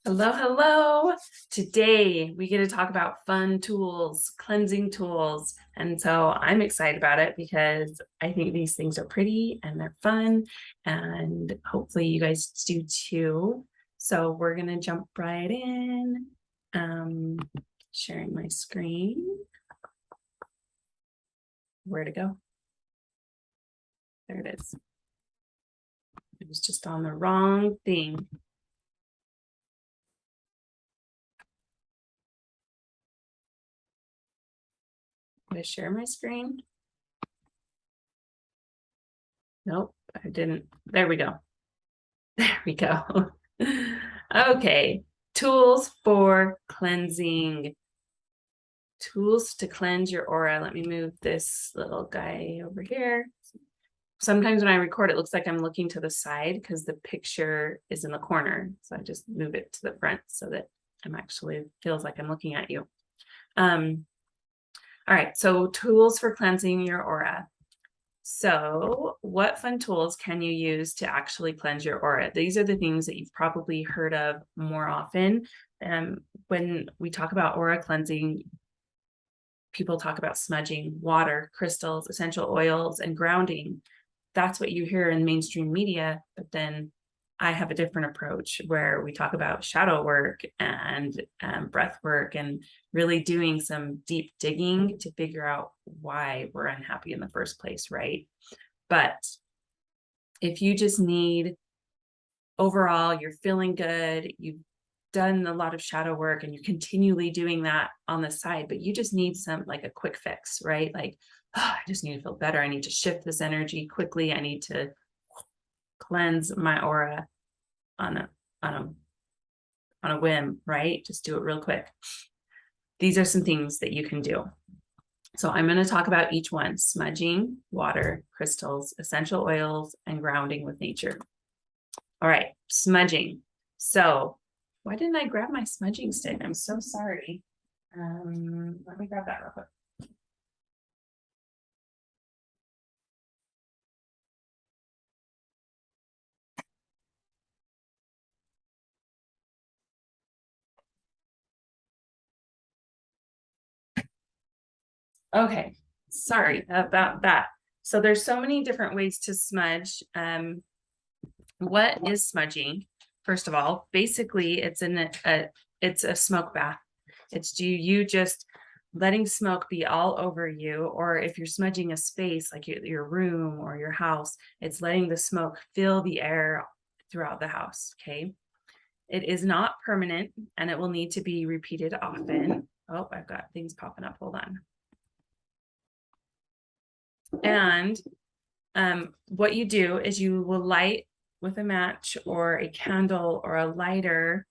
Hello, hello. Today we get to talk about fun tools, cleansing tools. And so I'm excited about it because I think these things are pretty and they're fun, and hopefully you guys do too. So we're going to jump right in. Um, Sharing my screen. Where to go? There it is. It was just on the wrong thing. Did I share my screen? Nope, I didn't. There we go. There we go. Okay, tools for cleansing. Tools to cleanse your aura. Let me move this little guy over here. Sometimes when I record, it looks like I'm looking to the side because the picture is in the corner. So I just move it to the front so that I'm actually feels like I'm looking at you. All right, so tools for cleansing your aura. So what fun tools can you use to actually cleanse your aura? These are the things that you've probably heard of more often. When we talk about aura cleansing, people talk about smudging, water, crystals, essential oils, and grounding. That's what you hear in mainstream media, but then I have a different approach where we talk about shadow work and breath work and really doing some deep digging to figure out why we're unhappy in the first place, right? But if you just need overall, you're feeling good, you've done a lot of shadow work and you're continually doing that on the side, but you just need some like a quick fix, right? Like, oh, I just need to feel better. I need to shift this energy quickly. I need to cleanse my aura on a whim, right? Just do it real quick. These are some things that you can do. So I'm going to talk about each one: smudging, water, crystals, essential oils, and grounding with nature. All right, smudging. So why didn't I grab my smudging stick? I'm so sorry. Let me grab that real quick. Okay, sorry about that. So there's so many different ways to smudge. What is smudging? First of all, basically it's it's a smoke bath. It's you just letting smoke be all over you, or if you're smudging a space like your room or your house, it's letting the smoke fill the air throughout the house. Okay. It is not permanent and it will need to be repeated often. Oh, I've got things popping up. Hold on. And what you do is you will light with a match or a candle or a lighter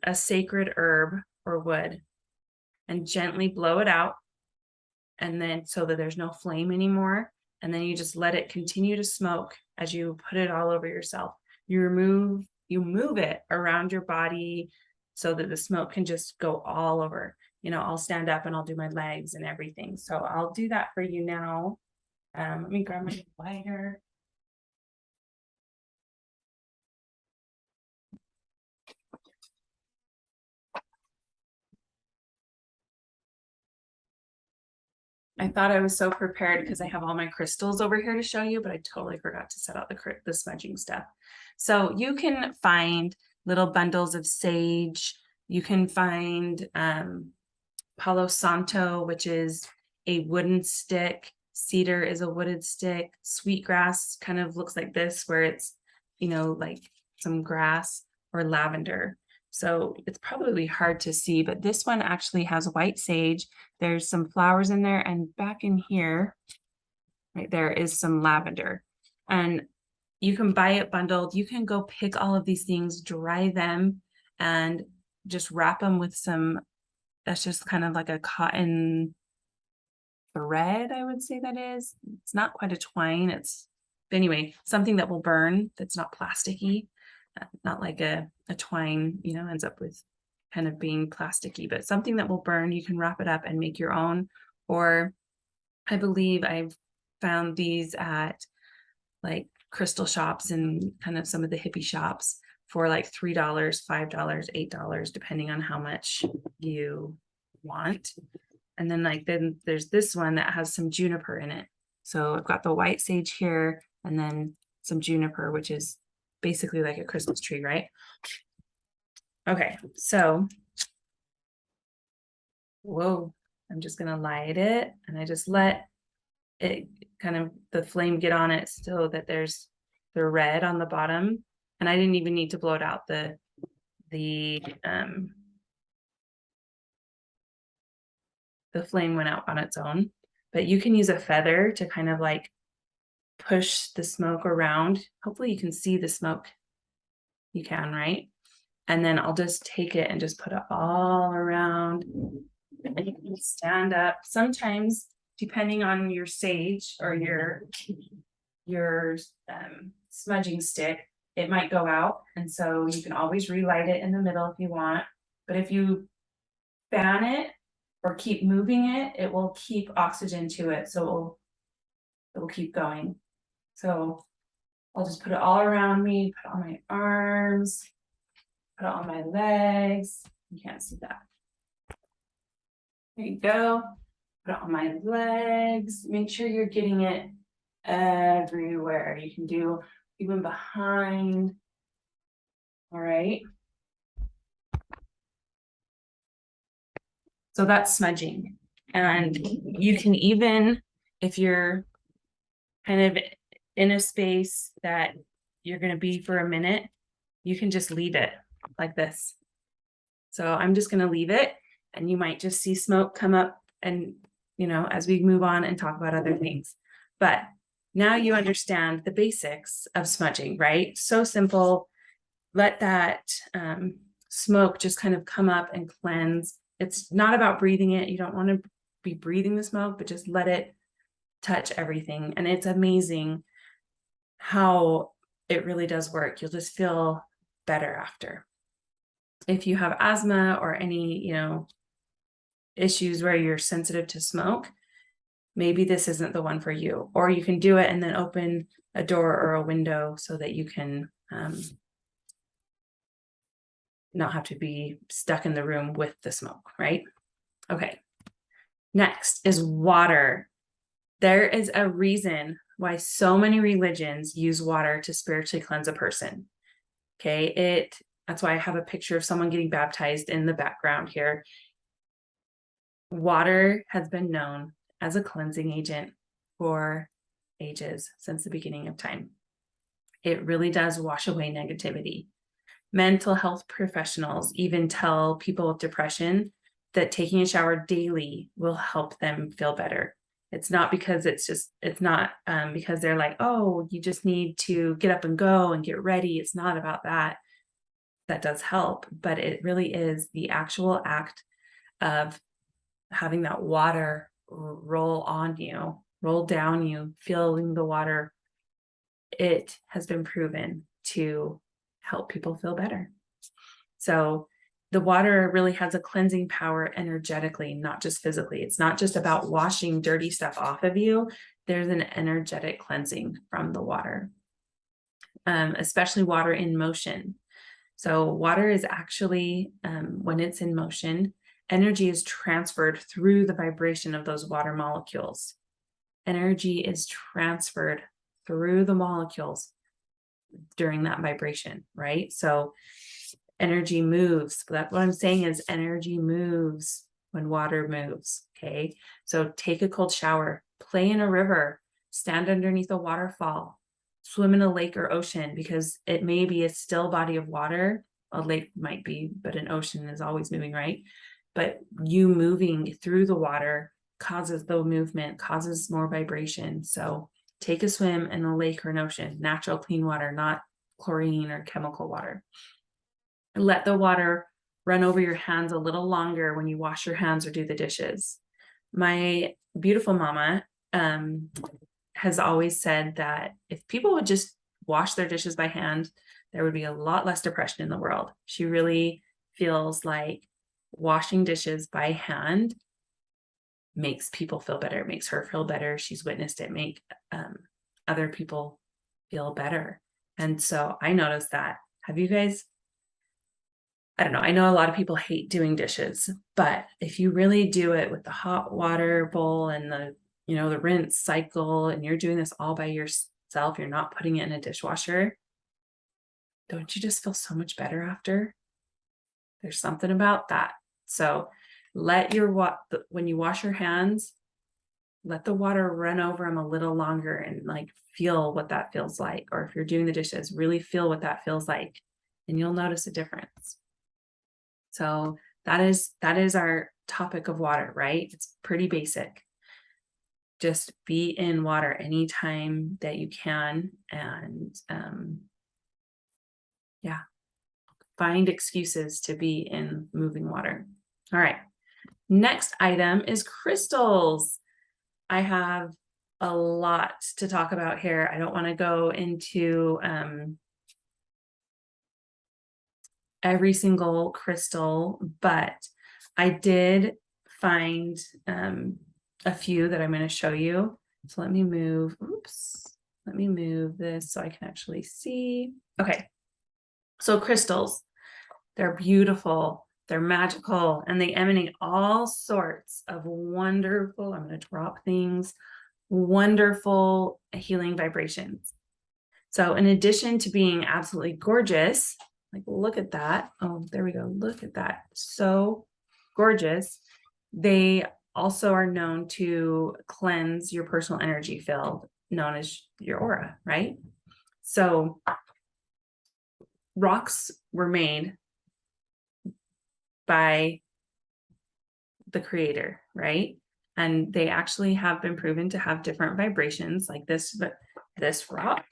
a sacred herb or wood and gently blow it out, and then so that there's no flame anymore, and then you just let it continue to smoke as you put it all over yourself. You move it around your body so that the smoke can just go all over. I'll stand up and I'll do my legs and everything, so I'll do that for you now. Let me grab my lighter. I thought I was so prepared because I have all my crystals over here to show you, but I totally forgot to set out the smudging stuff. So you can find little bundles of sage. You can find Palo Santo, which is a wooden stick. Cedar is a wooded stick. Sweetgrass kind of looks like this, where it's, like some grass, or lavender. So it's probably hard to see, but this one actually has white sage. There's some flowers in there, and back in here, right there, is some lavender. And you can buy it bundled. You can go pick all of these things, dry them, and just wrap them with some, that's just kind of like a cotton thread, I would say that is. It's not quite a twine. Anyway, something that will burn, that's not plasticky, not like a twine, ends up with kind of being plasticky, but something that will burn. You can wrap it up and make your own. Or I believe I've found these at like crystal shops and kind of some of the hippie shops. for like $3, $5, $8, depending on how much you want. And then there's this one that has some juniper in it. So I've got the white sage here and then some juniper, which is basically like a Christmas tree, right? Okay, so, whoa, I'm just gonna light it, and I just let it kind of the flame get on it so that there's the red on the bottom. And I didn't even need to blow it out. The flame went out on its own, but you can use a feather to kind of like push the smoke around. Hopefully you can see the smoke. You can, right? And then I'll just take it and just put it all around. And you can stand up. Sometimes, depending on your sage or your smudging stick, it might go out. And so you can always relight it in the middle if you want. But if you fan it or keep moving it, it will keep oxygen to it. So it will keep going. So I'll just put it all around me, put it on my arms, put it on my legs. You can't see that. There you go. Put it on my legs. Make sure you're getting it everywhere. You can do even behind. All right. So that's smudging. And you can even, if you're kind of in a space that you're going to be for a minute, you can just leave it like this. So I'm just going to leave it, and you might just see smoke come up, and as we move on and talk about other things. But now you understand the basics of smudging, right? So simple. Let that smoke just kind of come up and cleanse. It's not about breathing it. You don't want to be breathing the smoke, but just let it touch everything. And it's amazing how it really does work. You'll just feel better after. If you have asthma or any, issues where you're sensitive to smoke, maybe this isn't the one for you. Or you can do it and then open a door or a window so that you can not have to be stuck in the room with the smoke, right? Okay. Next is water. There is a reason why so many religions use water to spiritually cleanse a person. Okay, that's why I have a picture of someone getting baptized in the background here. Water has been known as a cleansing agent for ages, since the beginning of time. It really does wash away negativity. Mental health professionals even tell people with depression that taking a shower daily will help them feel better. It's not because because they're like, oh, you just need to get up and go and get ready. It's not about that. That does help, but it really is the actual act of having that water roll down you, feeling the water. It has been proven to help people feel better. So the water really has a cleansing power energetically, not just physically. It's not just about washing dirty stuff off of you. There's an energetic cleansing from the water, especially water in motion. So water is actually, when it's in motion, energy is transferred through the vibration of those water molecules. Energy is transferred through the molecules during that vibration, right? So energy moves. That's what I'm saying is energy moves when water moves, okay? So take a cold shower, play in a river, stand underneath a waterfall, swim in a lake or ocean, because it may be a still body of water. A lake might be, but an ocean is always moving, right? But you moving through the water causes the movement, causes more vibration. So take a swim in a lake or an ocean, natural clean water, not chlorine or chemical water. Let the water run over your hands a little longer when you wash your hands or do the dishes. My beautiful mama has always said that if people would just wash their dishes by hand, there would be a lot less depression in the world. She really feels like washing dishes by hand makes people feel better, makes her feel better. She's witnessed it make other people feel better. And so I noticed that Have you guys, I don't know, I know a lot of people hate doing dishes, but if you really do it with the hot water bowl and the, the rinse cycle, and you're doing this all by yourself, you're not putting it in a dishwasher, don't you just feel so much better after? There's something about that. So let when you wash your hands, let the water run over them a little longer and like feel what that feels like. Or if you're doing the dishes, really feel what that feels like, and you'll notice a difference. So that is our topic of water, right? It's pretty basic. Just be in water anytime that you can, and yeah, find excuses to be in moving water. All right. Next item is crystals. I have a lot to talk about here. I don't want to go into every single crystal, but I did find a few that I'm going to show you. So let me move this so I can actually see. Okay. So crystals, they're beautiful, they're magical, and they emanate all sorts of wonderful, I'm going to drop things, wonderful healing vibrations. So in addition to being absolutely gorgeous, like look at that. Oh, there we go. Look at that. So gorgeous. They also are known to cleanse your personal energy field, known as your aura, right? So rocks were made by the creator, right? And they actually have been proven to have different vibrations, like this, but this rock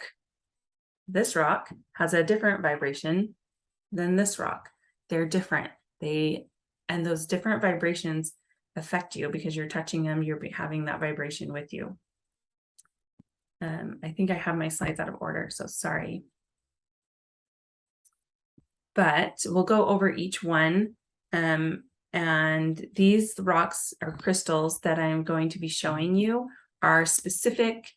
has a different vibration than this rock. They're different. And those different vibrations affect you because you're touching them, you're having that vibration with you. I think I have my slides out of order, so sorry. But we'll go over each one. And these rocks or crystals that I'm going to be showing you are specific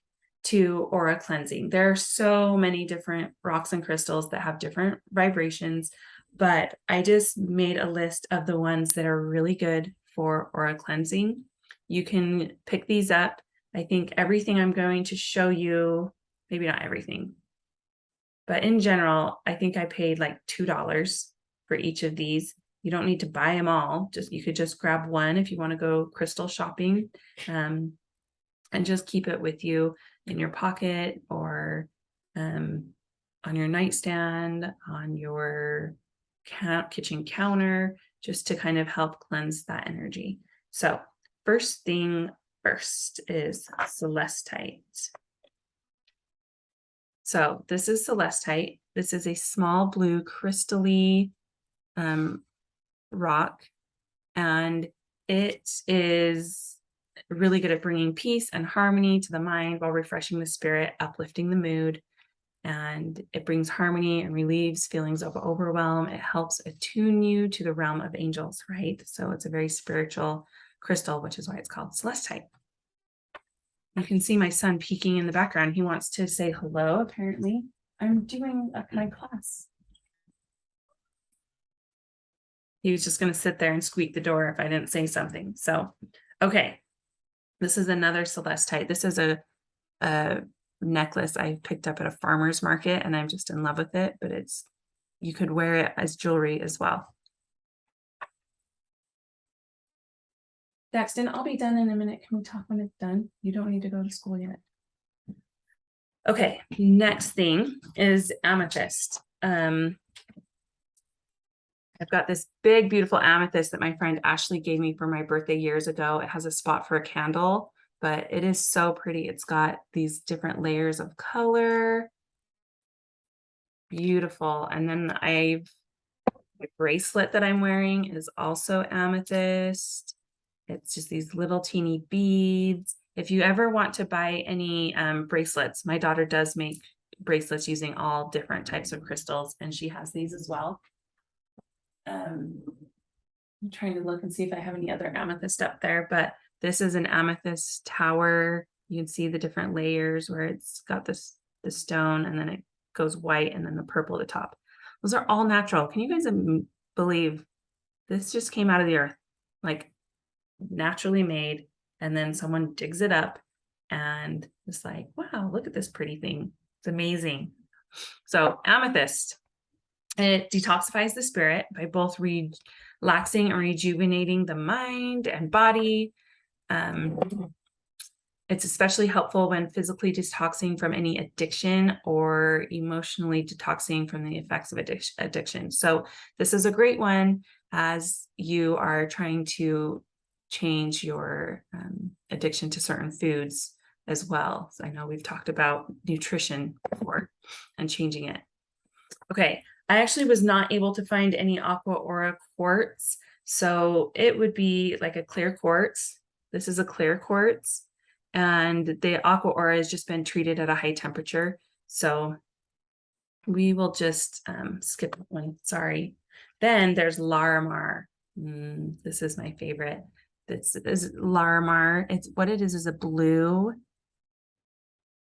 to aura cleansing. There are so many different rocks and crystals that have different vibrations, but I just made a list of the ones that are really good for aura cleansing. You can pick these up. I think everything I'm going to show you, maybe not everything, but in general, I think I paid like $2 for each of these. You don't need to buy them all. You could just grab one if you want to go crystal shopping, and just keep it with you in your pocket or on your nightstand, on your kitchen counter, just to kind of help cleanse that energy. So first thing first is celestite. So this is celestite. This is a small blue crystally rock, and it is really good at bringing peace and harmony to the mind while refreshing the spirit, uplifting the mood, and it brings harmony and relieves feelings of overwhelm. It helps attune you to the realm of angels, right? So it's a very spiritual crystal, which is why it's called celestite. You can see my son peeking in the background. He wants to say hello, apparently. I'm doing my class. He was just going to sit there and squeak the door if I didn't say something. So, okay. This is another celestite. This is a necklace I picked up at a farmer's market, and I'm just in love with it, but you could wear it as jewelry as well. Daxton, I'll be done in a minute. Can we talk when it's done? You don't need to go to school yet. Okay, next thing is amethyst. I've got this big, beautiful amethyst that my friend Ashley gave me for my birthday years ago. It has a spot for a candle, but it is so pretty. It's got these different layers of color. Beautiful. And then the bracelet that I'm wearing is also amethyst. It's just these little teeny beads. If you ever want to buy any bracelets, my daughter does make bracelets using all different types of crystals, and she has these as well. I'm trying to look and see if I have any other amethyst up there, but this is an amethyst tower. You can see the different layers where it's got the stone, and then it goes white, and then the purple at the top. Those are all natural. Can you guys believe this just came out of the earth, like naturally made, and then someone digs it up and it's like, wow, look at this pretty thing. It's amazing. So amethyst, it detoxifies the spirit by both relaxing and rejuvenating the mind and body. It's especially helpful when physically detoxing from any addiction or emotionally detoxing from the effects of addiction. So this is a great one as you are trying to change your addiction to certain foods as well. So I know we've talked about nutrition before and changing it. Okay, I actually was not able to find any Aqua Aura quartz. So it would be like a clear quartz. This is a clear quartz. And the Aqua Aura has just been treated at a high temperature. So we will just skip one, sorry. Then there's Larimar. This is my favorite. This is Larimar. It's what it is a blue,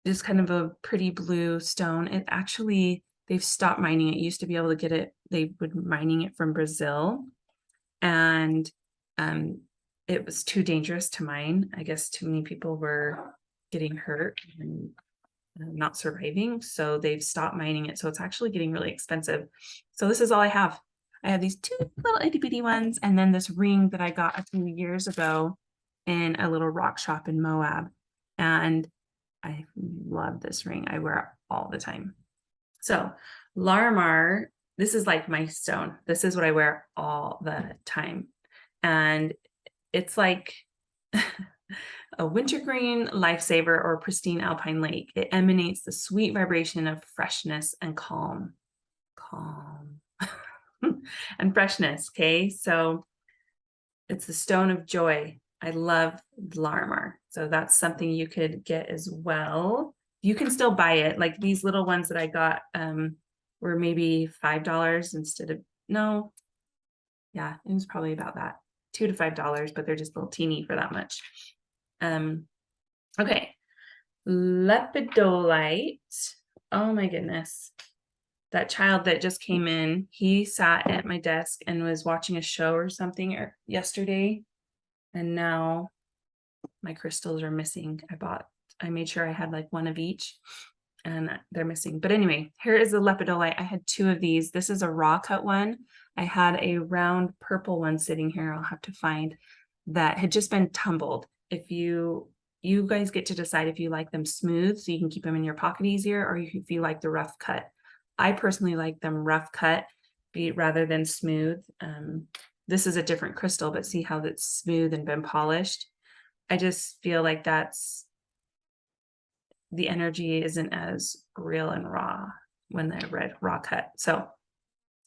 just kind of a pretty blue stone. It actually, they've stopped mining it. You used to be able to get it, they would mining it from Brazil. And it was too dangerous to mine. I guess too many people were getting hurt and not surviving. So they've stopped mining it. So it's actually getting really expensive. So this is all I have. I have these two little itty bitty ones, and then this ring that I got a few years ago in a little rock shop in Moab. And I love this ring. I wear it all the time. So Larimar, this is like my stone. This is what I wear all the time. And it's like a wintergreen lifesaver or pristine alpine lake. It emanates the sweet vibration of freshness and calm and freshness. Okay, so it's the stone of joy. I love Larimar, so that's something you could get as well. You can still buy it. Like these little ones that I got were maybe $5 instead of, no, yeah, it was probably about that, $2 to $5, but they're just a little teeny for that much. Okay, lepidolite. Oh my goodness. That child that just came in, he sat at my desk and was watching a show or something yesterday. And now my crystals are missing. I made sure I had like one of each and they're missing. But anyway, here is the lepidolite. I had two of these. This is a raw cut one. I had a round purple one sitting here. I'll have to find that had just been tumbled. If you guys get to decide if you like them smooth so you can keep them in your pocket easier, or if you like the rough cut. I personally like them rough cut rather than smooth. This is a different crystal, but see how it's smooth and been polished. I just feel like the energy isn't as real and raw when they're raw cut. So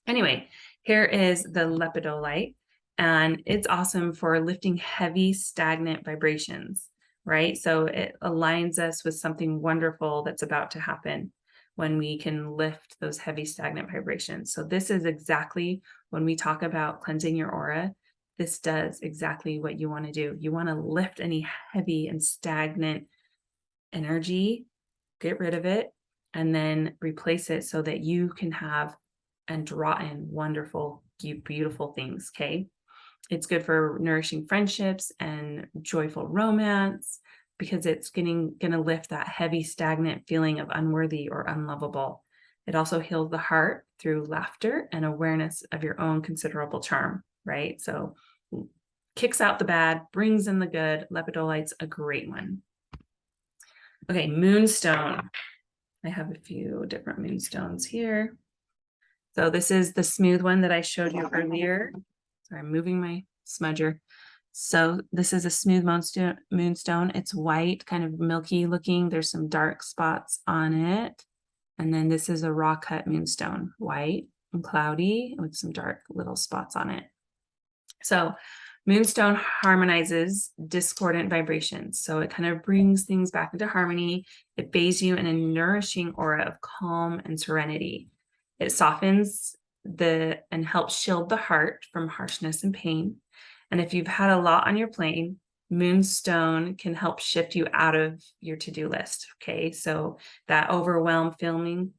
anyway, here is the lepidolite, and it's awesome for lifting heavy, stagnant vibrations, right? So it aligns us with something wonderful that's about to happen when we can lift those heavy, stagnant vibrations. So this is exactly when we talk about cleansing your aura, this does exactly what you want to do. You want to lift any heavy and stagnant energy, get rid of it, and then replace it so that you can have and draw in wonderful, beautiful things. Okay. It's good for nourishing friendships and joyful romance because it's going to lift that heavy, stagnant feeling of unworthy or unlovable. It also heals the heart through laughter and awareness of your own considerable charm, right? So kicks out the bad, brings in the good. Lepidolite's a great one. Okay, moonstone. I have a few different moonstones here. So this is the smooth one that I showed you earlier. Sorry, I'm moving my smudger. So this is a smooth moonstone. It's white, kind of milky looking. There's some dark spots on it. And then this is a raw cut moonstone, white and cloudy with some dark little spots on it. So moonstone harmonizes discordant vibrations. So it kind of brings things back into harmony. It bathes you in a nourishing aura of calm and serenity. It softens and helps shield the heart from harshness and pain. And if you've had a lot on your plate, moonstone can help shift you out of your to-do list. Okay, so that overwhelmed feeling,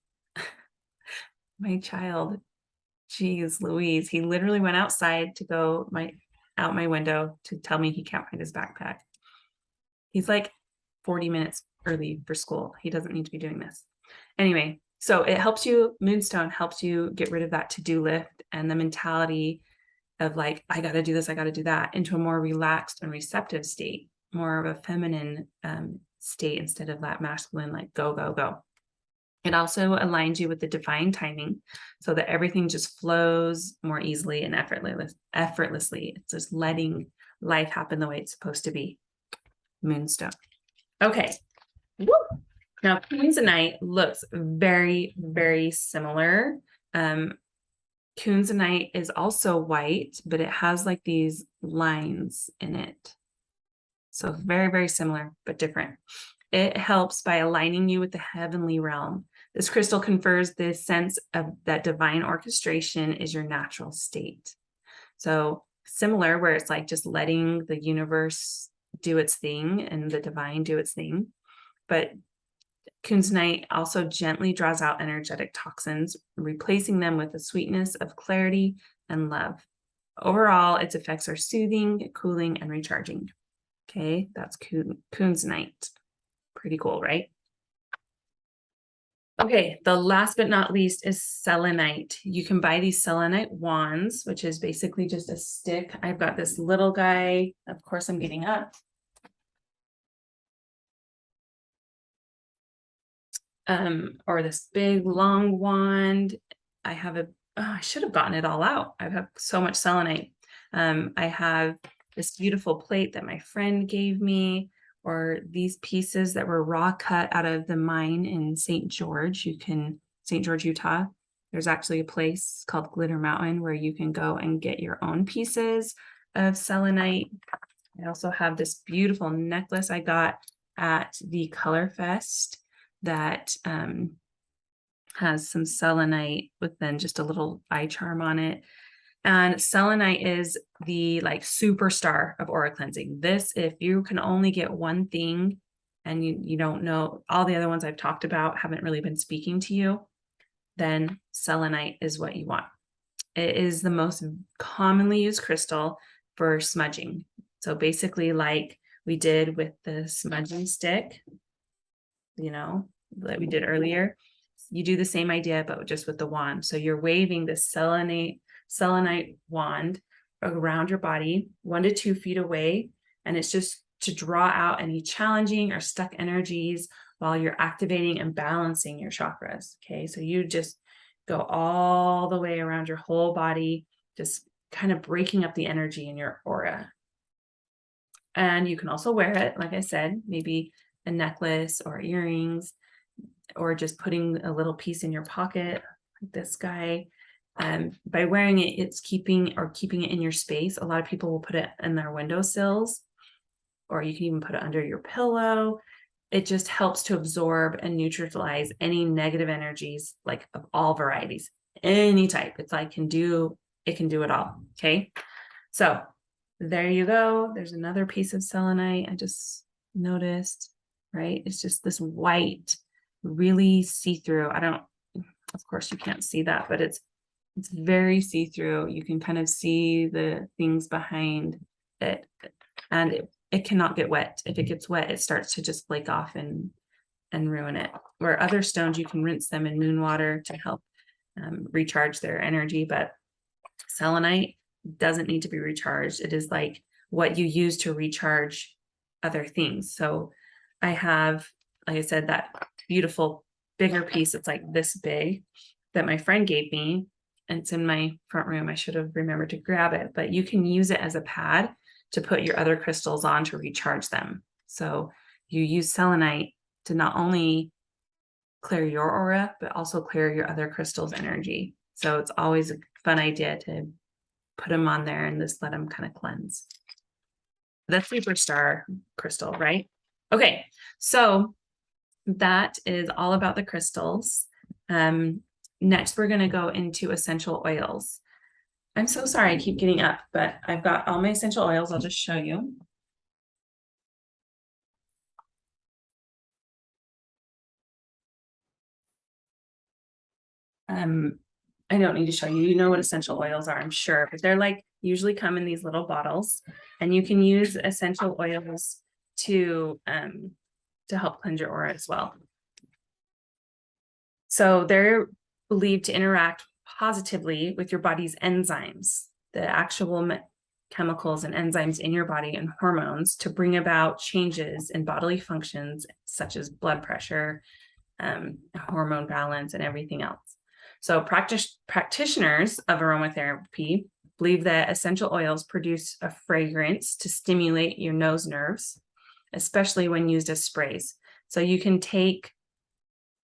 my child Jeez Louise, he literally went outside to go out my window to tell me he can't find his backpack. He's like 40 minutes early for school. He doesn't need to be doing this. Anyway, so it helps you, Moonstone helps you get rid of that to-do list and the mentality of like, I got to do this, I got to do that, into a more relaxed and receptive state, more of a feminine state instead of that masculine, like go, go, go. It also aligns you with the divine timing so that everything just flows more easily and effortlessly. It's just letting life happen the way it's supposed to be. Moonstone. Okay. Woo. Now, Coonzonite looks very, very similar. Coonzonite is also white, but it has like these lines in it. So very, very similar, but different. It helps by aligning you with the heavenly realm. This crystal confers this sense of that divine orchestration is your natural state. So similar, where it's like just letting the universe do its thing and the divine do its thing. But Coonzonite also gently draws out energetic toxins, replacing them with the sweetness of clarity and love. Overall, its effects are soothing, cooling, and recharging. Okay, that's Coonzonite. Pretty cool, right? Okay, the last but not least is selenite. You can buy these selenite wands, which is basically just a stick. I've got this little guy. Of course, I'm getting up. Or this big long wand. I have I should have gotten it all out. I have so much selenite. I have this beautiful plate that my friend gave me, or these pieces that were raw cut out of the mine in St. George, Utah. There's actually a place called Glitter Mountain where you can go and get your own pieces of selenite. I also have this beautiful necklace I got at the Color Fest that has some selenite with then just a little eye charm on it. And selenite is the like superstar of aura cleansing. This, if you can only get one thing and you don't know, all the other ones I've talked about haven't really been speaking to you, then selenite is what you want. It is the most commonly used crystal for smudging. So basically, like we did with the smudging stick, that we did earlier, you do the same idea, but just with the wand. So you're waving the selenite wand around your body 1 to 2 feet away. And it's just to draw out any challenging or stuck energies while you're activating and balancing your chakras. Okay. So you just go all the way around your whole body, just kind of breaking up the energy in your aura. And you can also wear it, like I said, maybe a necklace or earrings, or just putting a little piece in your pocket, like this guy. By wearing it, it's keeping it in your space. A lot of people will put it in their windowsills, or you can even put it under your pillow. It just helps to absorb and neutralize any negative energies, like of all varieties, any type. It's like it can do it all. Okay. So there you go. There's another piece of selenite I just noticed, right? It's just this white, really see-through. Of course you can't see that, but it's very see-through. You can kind of see the things behind it, and it cannot get wet. If it gets wet, it starts to just flake off and ruin it. Where other stones, you can rinse them in moon water to help recharge their energy, but selenite doesn't need to be recharged. It is like what you use to recharge other things. So I have, like I said, that beautiful bigger piece. It's like this big that my friend gave me, and it's in my front room. I should have remembered to grab it, but you can use it as a pad to put your other crystals on to recharge them. So you use selenite to not only clear your aura, but also clear your other crystals' energy. So it's always a fun idea to put them on there and just let them kind of cleanse. The superstar crystal, right? Okay, so that is all about the crystals. Next, we're going to go into essential oils. I'm so sorry I keep getting up, but I've got all my essential oils. I'll just show you. I don't need to show you, you know what essential oils are, I'm sure, but they're like usually come in these little bottles, and you can use essential oils to help cleanse your aura as well. So they're believed to interact positively with your body's enzymes, the actual chemicals and enzymes in your body and hormones, to bring about changes in bodily functions such as blood pressure, hormone balance, and everything else. So practitioners of aromatherapy believe that essential oils produce a fragrance to stimulate your nose nerves, especially when used as sprays. So you can take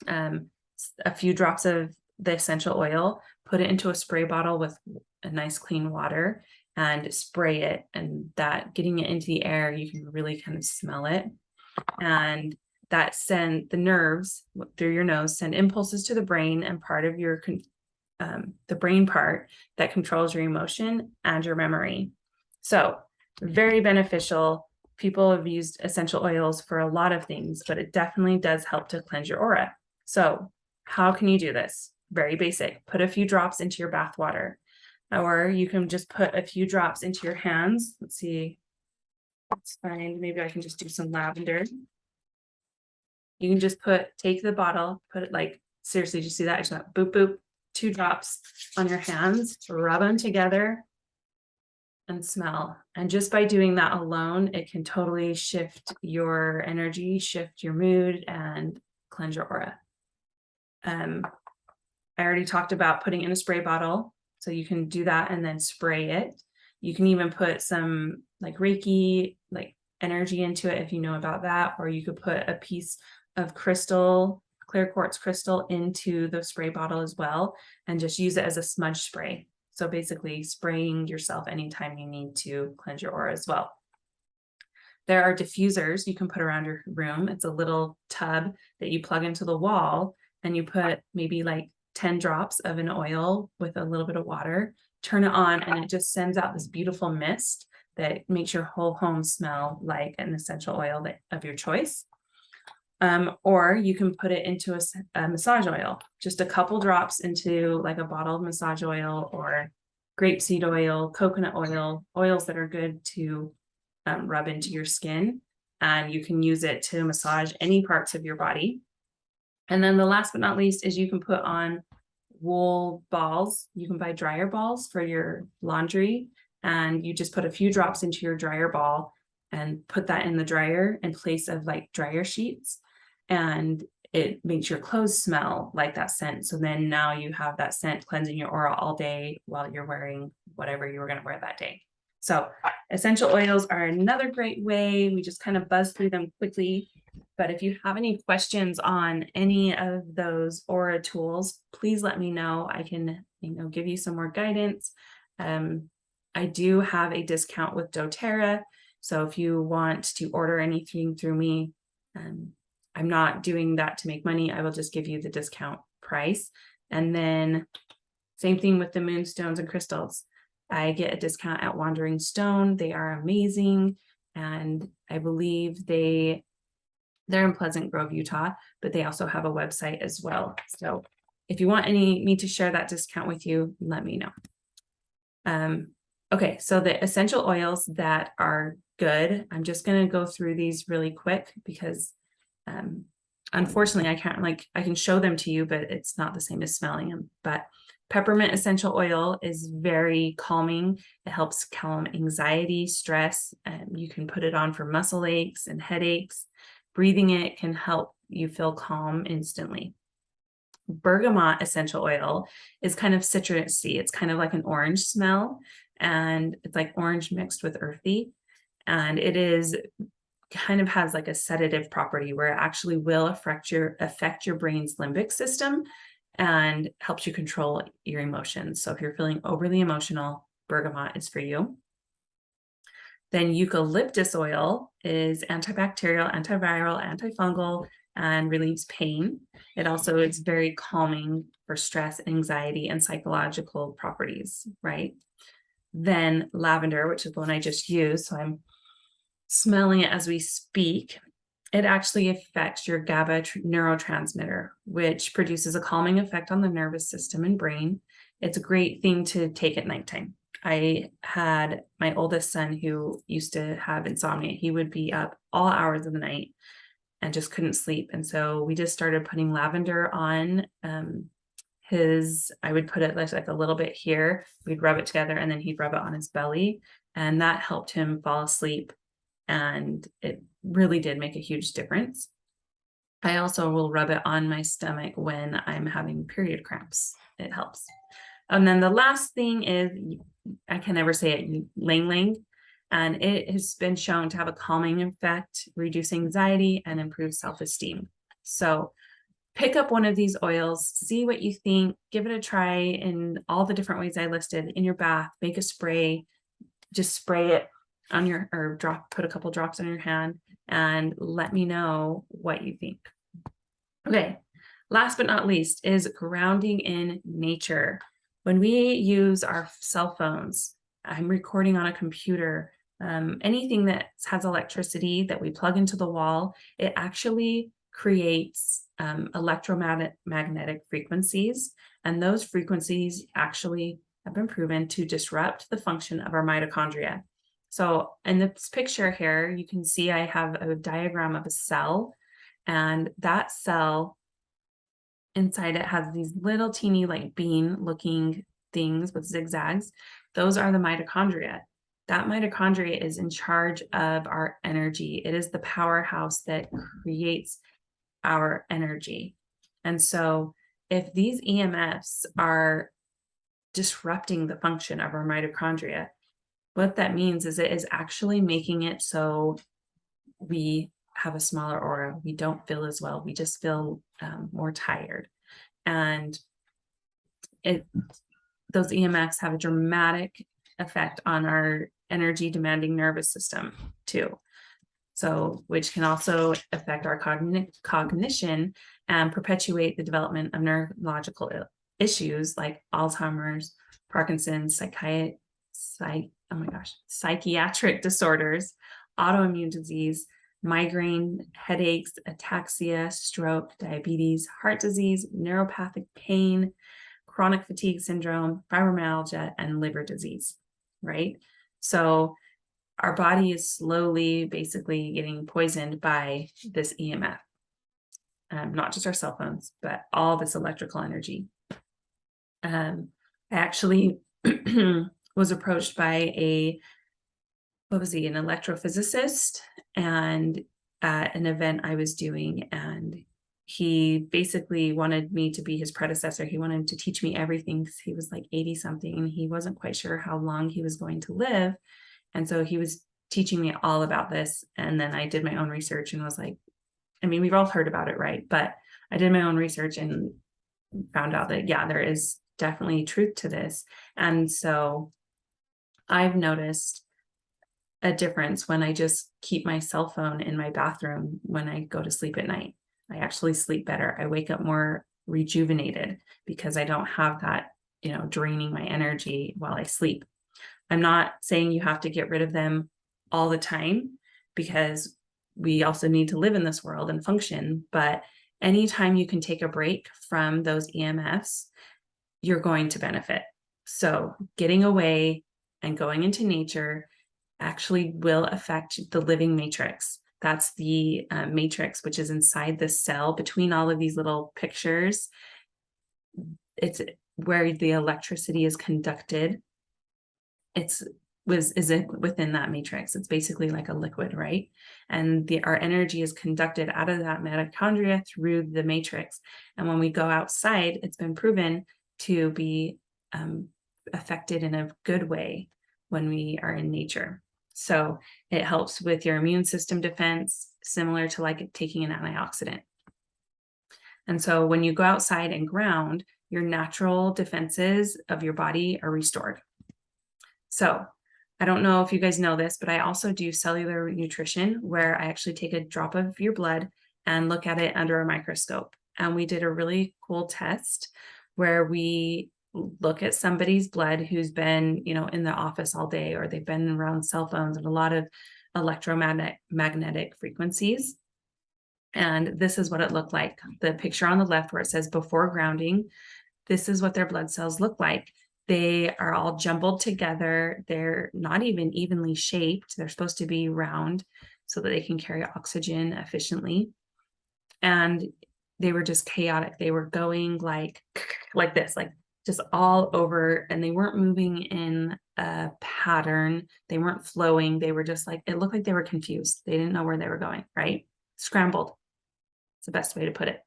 a few drops of the essential oil, put it into a spray bottle with a nice clean water, and spray it. And that, getting it into the air, you can really kind of smell it. And that send the nerves through your nose, send impulses to the brain, and part of your the brain part that controls your emotion and your memory. So very beneficial. People have used essential oils for a lot of things, but it definitely does help to cleanse your aura. So how can you do this? Very basic. Put a few drops into your bath water, or you can just put a few drops into your hands. Let's see. Let's find, maybe I can just do some lavender. You can just take the bottle, put it like, seriously, just see that? I just went boop, boop, 2 drops on your hands, rub them together and smell. And just by doing that alone, it can totally shift your energy, shift your mood, and cleanse your aura. I already talked about putting in a spray bottle, so you can do that and then spray it. You can even put some like Reiki, like energy into it if you know about that, or you could put a piece of crystal, clear quartz crystal, into the spray bottle as well, and just use it as a smudge spray. So basically spraying yourself anytime you need to cleanse your aura as well. There are diffusers you can put around your room. It's a little tub that you plug into the wall, and you put maybe like 10 drops of an oil with a little bit of water, turn it on, and it just sends out this beautiful mist that makes your whole home smell like an essential oil of your choice. Or you can put it into a massage oil, just a couple drops into like a bottle of massage oil, or grapeseed oil, coconut oil, oils that are good to rub into your skin. And you can use it to massage any parts of your body. And then the last but not least is you can put on wool balls. You can buy dryer balls for your laundry, and you just put a few drops into your dryer ball and put that in the dryer in place of like dryer sheets. And it makes your clothes smell like that scent. So then now you have that scent cleansing your aura all day while you're wearing whatever you were going to wear that day. So essential oils are another great way. We just kind of buzz through them quickly. But if you have any questions on any of those aura tools, please let me know. I can, give you some more guidance. I do have a discount with doTERRA. So if you want to order anything through me, I'm not doing that to make money. I will just give you the discount price. And then same thing with the moonstones and crystals. I get a discount at Wandering Stone. They are amazing. And I believe they're in Pleasant Grove, Utah, but they also have a website as well. So if you want me to share that discount with you, let me know. Okay, so the essential oils that are good, I'm just going to go through these really quick because unfortunately I can show them to you, but it's not the same as smelling them. But peppermint essential oil is very calming. It helps calm anxiety, stress, and you can put it on for muscle aches and headaches. Breathing it can help you feel calm instantly. Bergamot essential oil is kind of citrusy. It's kind of like an orange smell, and it's like orange mixed with earthy. And it is kind of has like a sedative property where it actually will affect your brain's limbic system and helps you control your emotions. So if you're feeling overly emotional, bergamot is for you. Then eucalyptus oil is antibacterial, antiviral, antifungal, and relieves pain. It also is very calming for stress, anxiety, and psychological properties, right? Then lavender, which is the one I just used, so I'm smelling it as we speak. It actually affects your GABA neurotransmitter, which produces a calming effect on the nervous system and brain. it's a great thing to take at nighttime. I had my oldest son who used to have insomnia. He would be up all hours of the night and just couldn't sleep. And so we just started putting lavender on I would put it like a little bit here, we'd rub it together, and then he'd rub it on his belly. And that helped him fall asleep. And it really did make a huge difference. I also will rub it on my stomach when I'm having period cramps. It helps. And then the last thing is, I can never say it, Lang Lang. And it has been shown to have a calming effect, reduce anxiety, and improve self-esteem. So pick up one of these oils, see what you think, give it a try in all the different ways I listed in your bath, make a spray, just spray it on your, or put a couple drops on your hand and let me know what you think. Okay, last but not least is grounding in nature. When we use our cell phones, I'm recording on a computer, anything that has electricity that we plug into the wall, it actually creates electromagnetic frequencies. And those frequencies actually have been proven to disrupt the function of our mitochondria. So in this picture here, you can see I have a diagram of a cell, and that cell inside it has these little teeny like bean looking things with zigzags. Those are the mitochondria. That mitochondria is in charge of our energy. It is the powerhouse that creates our energy. And so if these EMFs are disrupting the function of our mitochondria, what that means is it is actually making it so we have a smaller aura. We don't feel as well. We just feel more tired. And those EMFs have a dramatic effect on our energy demanding nervous system too. So, which can also affect our cognition and perpetuate the development of neurological issues like Alzheimer's, Parkinson's, psychiatric disorders, autoimmune disease, migraine, headaches, ataxia, stroke, diabetes, heart disease, neuropathic pain, chronic fatigue syndrome, fibromyalgia, and liver disease, right? So our body is slowly basically getting poisoned by this EMF, not just our cell phones, but all this electrical energy. I actually was approached by an electrophysicist, and at an event I was doing, and he basically wanted me to be his predecessor. He wanted to teach me everything because he was like 80 something and he wasn't quite sure how long he was going to live. And so he was teaching me all about this. And then I did my own research and was like, I mean, we've all heard about it, right? But I did my own research and found out that, yeah, there is definitely truth to this. And so I've noticed a difference when I just keep my cell phone in my bathroom when I go to sleep at night. I actually sleep better. I wake up more rejuvenated because I don't have that, draining my energy while I sleep. I'm not saying you have to get rid of them all the time because we also need to live in this world and function. But anytime you can take a break from those EMFs, you're going to benefit. So getting away and going into nature actually will affect the living matrix. That's the matrix, which is inside the cell between all of these little pictures. It's where the electricity is conducted. Is it within that matrix? It's basically like a liquid, right? And our energy is conducted out of that mitochondria through the matrix. And when we go outside, it's been proven to be affected in a good way when we are in nature. So it helps with your immune system defense, similar to like taking an antioxidant. And so when you go outside and ground, your natural defenses of your body are restored. So I don't know if you guys know this, but I also do cellular nutrition where I actually take a drop of your blood and look at it under a microscope. And we did a really cool test where we look at somebody's blood who's been, in the office all day, or they've been around cell phones and a lot of electromagnetic frequencies. And this is what it looked like. The picture on the left where it says before grounding, this is what their blood cells look like. They are all jumbled together. They're not even evenly shaped. They're supposed to be round so that they can carry oxygen efficiently. And they were just chaotic. They were going like this, like just all over, and they weren't moving in a pattern. They weren't flowing. They were just like, it looked like they were confused. They didn't know where they were going, right? Scrambled. It's the best way to put it.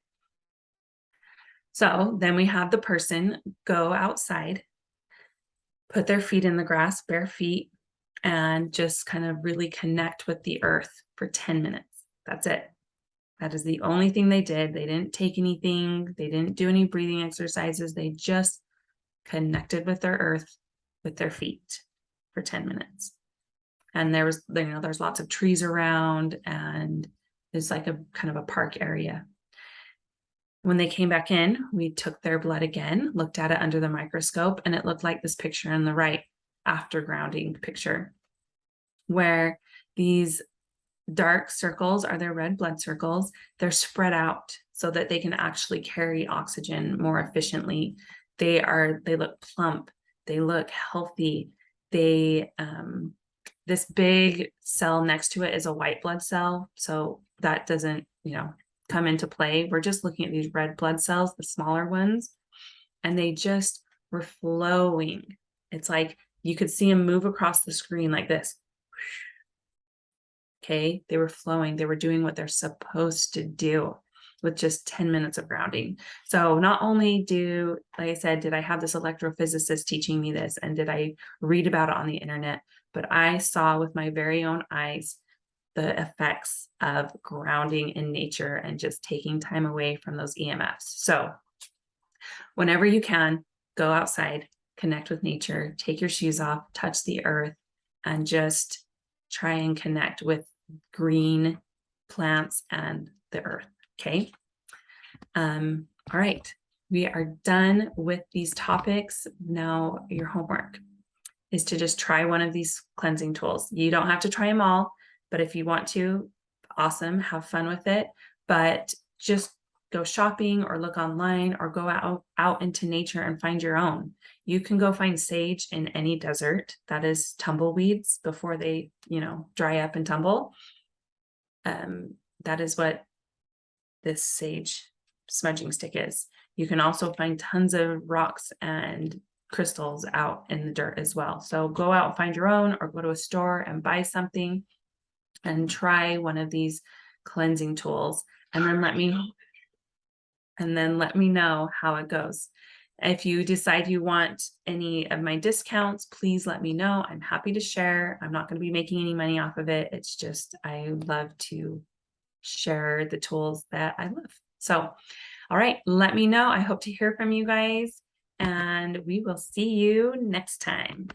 So then we have the person go outside, put their feet in the grass, bare feet, and just kind of really connect with the earth for 10 minutes. That's it. That is the only thing they did. They didn't take anything. They didn't do any breathing exercises. They just connected with their earth with their feet for 10 minutes. And there's lots of trees around, and it's like a kind of a park area. When they came back in, we took their blood again, looked at it under the microscope, and it looked like this picture on the right, after grounding picture, where these dark circles are their red blood circles. They're spread out so that they can actually carry oxygen more efficiently. They look plump. They look healthy. This big cell next to it is a white blood cell. So that doesn't, come into play. We're just looking at these red blood cells, the smaller ones, and they just were flowing. It's like you could see them move across the screen like this. Okay, they were flowing. They were doing what they're supposed to do with just 10 minutes of grounding. So not only like I said, did I have this electrophysicist teaching me this, and did I read about it on the internet, but I saw with my very own eyes the effects of grounding in nature and just taking time away from those EMFs. So whenever you can, go outside, connect with nature, take your shoes off, touch the earth, and just try and connect with green plants and the earth. Okay. All right. We are done with these topics. Now your homework is to just try one of these cleansing tools. You don't have to try them all, but if you want to, awesome, have fun with it. But just go shopping or look online or go out into nature and find your own. You can go find sage in any desert. That is tumbleweeds before they, dry up and tumble. That is what this sage smudging stick is. You can also find tons of rocks and crystals out in the dirt as well. So go out and find your own, or go to a store and buy something and try one of these cleansing tools, and then let me know how it goes. If you decide you want any of my discounts, please let me know. I'm happy to share. I'm not going to be making any money off of it. It's just, I love to share the tools that I love. So, all right, let me know. I hope to hear from you guys, and we will see you next time.